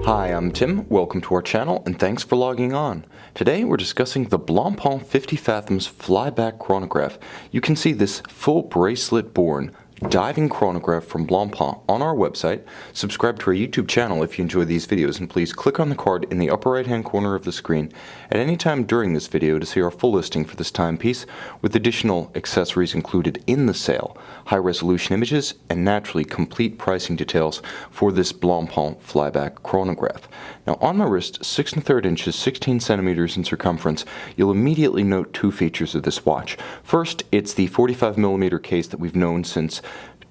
Hi, I'm Tim, welcome to our channel, and thanks for logging on. Today we're discussing the Blancpain 50 Fathoms Flyback Chronograph. You can see this full bracelet-borne diving chronograph from Blancpain on our website. Subscribe to our YouTube channel if you enjoy these videos, and please click on the card in the upper right hand corner of the screen at any time during this video to see our full listing for this timepiece with additional accessories included in the sale, high resolution images, and naturally complete pricing details for this Blancpain flyback chronograph. Now on my wrist, 6 1/3 inches, 16 centimeters in circumference, you'll immediately note two features of this watch. First, it's the 45mm case that we've known since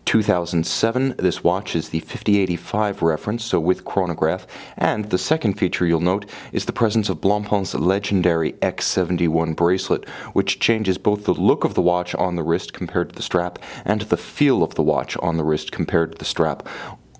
2007. This watch is the 5085 reference, so with chronograph. And the second feature you'll note is the presence of Blancpain's legendary X71 bracelet, which changes both the look of the watch on the wrist compared to the strap and the feel of the watch on the wrist compared to the strap.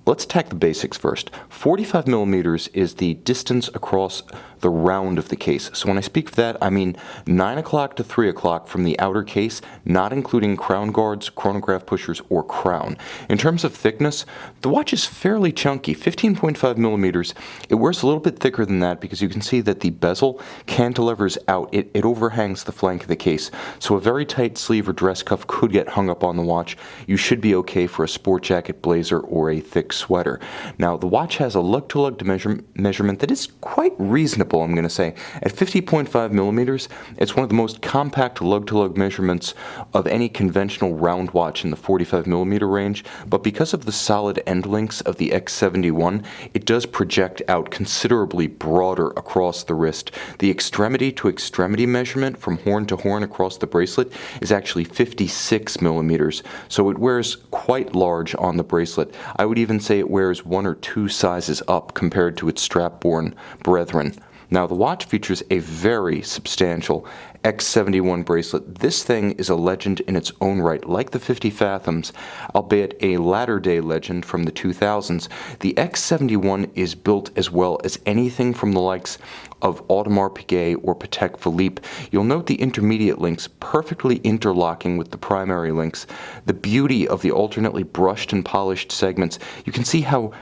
Let's attack the basics first. 45mm is the distance across the round of the case. So when I speak of that, I mean 9 o'clock to 3 o'clock from the outer case, not including crown guards, chronograph pushers, or crown. In terms of thickness, the watch is fairly chunky, 15.5mm. It wears a little bit thicker than that because you can see that the bezel cantilevers out. It overhangs the flank of the case. So a very tight sleeve or dress cuff could get hung up on the watch. You should be okay for a sport jacket, blazer, or a thick sweater. Now, the watch has a lug-to-lug measurement that is quite reasonable, I'm going to say. At 50.5mm, it's one of the most compact lug-to-lug measurements of any conventional round watch in the 45mm range, but because of the solid end links of the X71, it does project out considerably broader across the wrist. The extremity-to-extremity measurement from horn to horn across the bracelet is actually 56mm, so it wears quite large on the bracelet. I would even say it wears 1 or 2 sizes up compared to its strap-borne brethren. Now, the watch features a very substantial X71 bracelet. This thing is a legend in its own right, like the 50 Fathoms, albeit a latter-day legend from the 2000s. The X71 is built as well as anything from the likes of Audemars Piguet or Patek Philippe. You'll note the intermediate links perfectly interlocking with the primary links. The beauty of the alternately brushed and polished segments. You can see how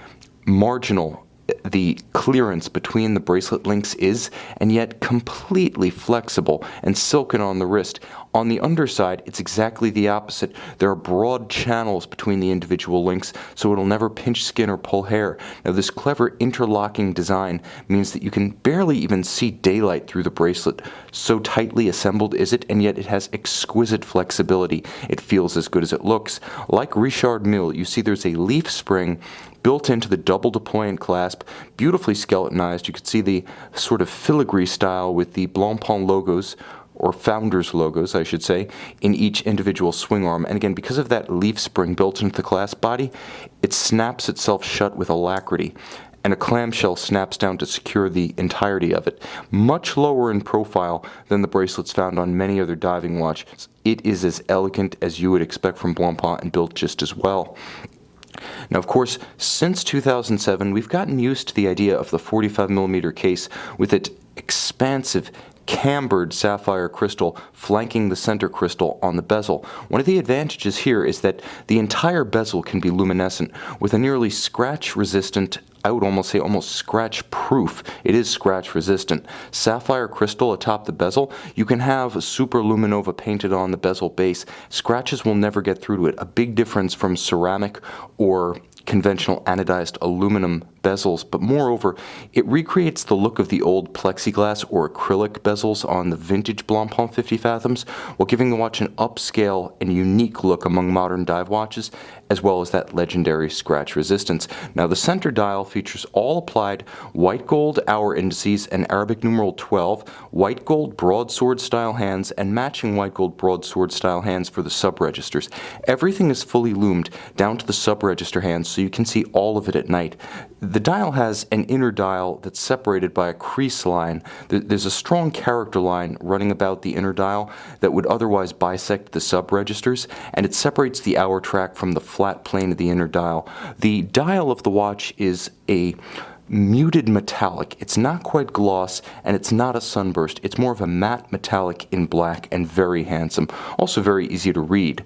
marginal the clearance between the bracelet links is, and yet completely flexible and silken on the wrist. On the underside, it's exactly the opposite. There are broad channels between the individual links, so it'll never pinch skin or pull hair. Now, this clever interlocking design means that you can barely even see daylight through the bracelet. So tightly assembled is it, and yet it has exquisite flexibility. It feels as good as it looks. Like Richard Mille, you see there's a leaf spring built into the double deployant clasp, beautifully skeletonized. You can see the sort of filigree style with the Blancpain logos, or founders logos, I should say, in each individual swing arm. And again, because of that leaf spring built into the clasp body, it snaps itself shut with alacrity, and a clamshell snaps down to secure the entirety of it. Much lower in profile than the bracelets found on many other diving watches. It is as elegant as you would expect from Blancpain and built just as well. Now, of course, since 2007, we've gotten used to the idea of the 45mm case with its expansive cambered sapphire crystal flanking the center crystal on the bezel. One of the advantages here is that the entire bezel can be luminescent with a nearly scratch-resistant, I would almost say almost scratch-proof, it is scratch-resistant, sapphire crystal atop the bezel. You can have a superluminova painted on the bezel base. Scratches will never get through to it. A big difference from ceramic or conventional anodized aluminum bezels, but moreover, it recreates the look of the old plexiglass or acrylic bezels on the vintage Blancpain 50 Fathoms, while giving the watch an upscale and unique look among modern dive watches, as well as that legendary scratch resistance. Now, the center dial features all applied white gold hour indices and Arabic numeral 12, white gold broadsword style hands, and matching white gold broadsword style hands for the sub-registers. Everything is fully lumed down to the sub-register hands, so you can see all of it at night. The dial has an inner dial that's separated by a crease line. There's a strong character line running about the inner dial that would otherwise bisect the sub-registers, and it separates the hour track from the flat plane of the inner dial. The dial of the watch is a muted metallic. It's not quite gloss, and it's not a sunburst. It's more of a matte metallic in black and very handsome. Also very easy to read.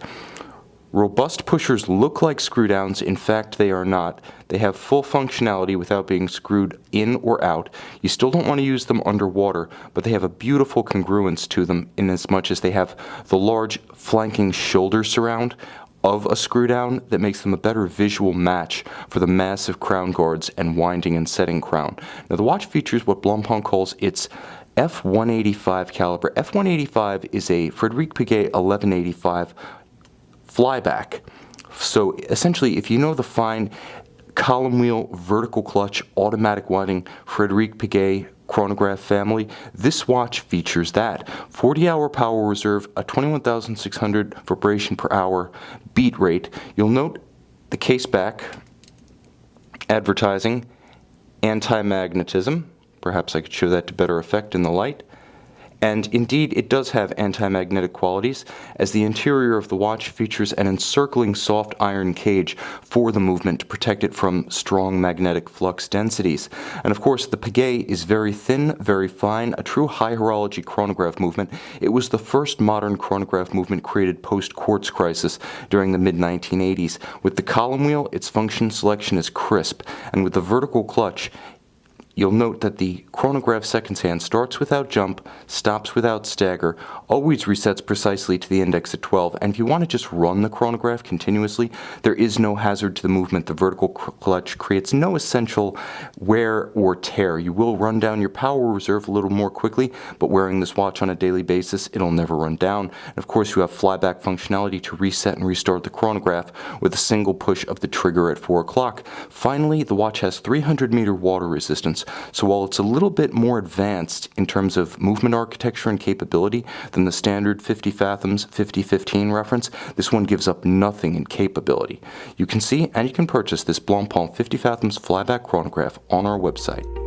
Robust pushers look like screw downs. In fact, they are not. They have full functionality without being screwed in or out. You still don't want to use them underwater, but they have a beautiful congruence to them in as much as they have the large flanking shoulder surround of a screw down that makes them a better visual match for the massive crown guards and winding and setting crown. Now the watch features what Blancpain calls its F-185 caliber. F-185 is a Frederic Piguet 1185 flyback. So essentially, if you know the fine column wheel, vertical clutch, automatic winding Frederic Piguet chronograph family, this watch features that. 40-hour power reserve, a 21,600 vibration per hour beat rate. You'll note the case back, advertising, anti-magnetism. Perhaps I could show that to better effect in the light. And indeed, it does have anti-magnetic qualities, as the interior of the watch features an encircling soft iron cage for the movement to protect it from strong magnetic flux densities. And of course, the Piguet is very thin, very fine, a true high horology chronograph movement. It was the first modern chronograph movement created post-quartz crisis during the mid-1980s. With the column wheel, its function selection is crisp, and with the vertical clutch, you'll note that the chronograph seconds hand starts without jump, stops without stagger, always resets precisely to the index at 12, and if you want to just run the chronograph continuously, there is no hazard to the movement. The vertical clutch creates no essential wear or tear. You will run down your power reserve a little more quickly, but wearing this watch on a daily basis, it'll never run down. And of course, you have flyback functionality to reset and restart the chronograph with a single push of the trigger at 4 o'clock. Finally, the watch has 300-meter water resistance. So while it's a little bit more advanced in terms of movement architecture and capability than the standard 50 Fathoms 5015 reference, this one gives up nothing in capability. You can see and you can purchase this Blancpain 50 Fathoms Flyback Chronograph on our website.